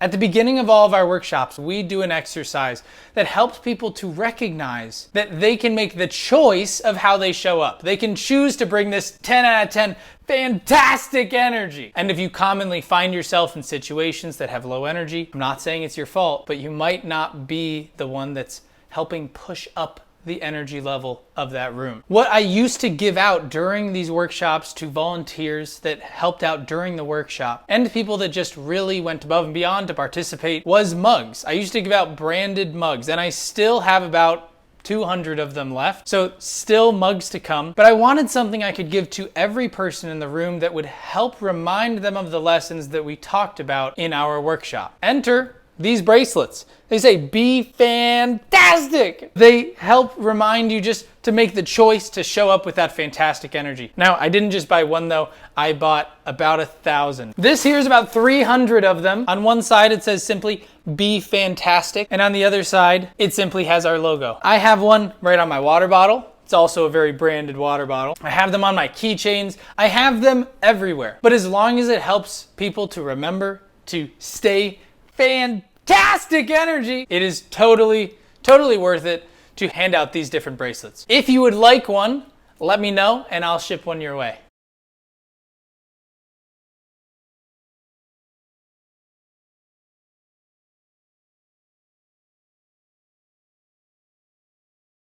At the beginning of all of our workshops, we do an exercise that helps people to recognize that they can make the choice of how they show up. They can choose to bring this 10 out of 10 fantastic energy. And if you commonly find yourself in situations that have low energy, I'm not saying it's your fault, but you might not be the one that's helping push up the energy level of that room. What I used to give out during these workshops to volunteers that helped out during the workshop and people that just really went above and beyond to participate was mugs. I used to give out branded mugs, and I still have about 200 of them left. So still mugs to come, but I wanted something I could give to every person in the room that would help remind them of the lessons that we talked about in our workshop. Enter these bracelets. They say, be fantastic. They help remind you just to make the choice to show up with that fantastic energy. Now, I didn't just buy one though. I bought about 1,000. This here's about 300 of them. On one side, it says simply, be fantastic. And on the other side, it simply has our logo. I have one right on my water bottle. It's also a very branded water bottle. I have them on my keychains. I have them everywhere. But as long as it helps people to remember to stay fantastic energy, it is totally worth it to hand out these different bracelets. If you would like one, let me know and I'll ship one your way.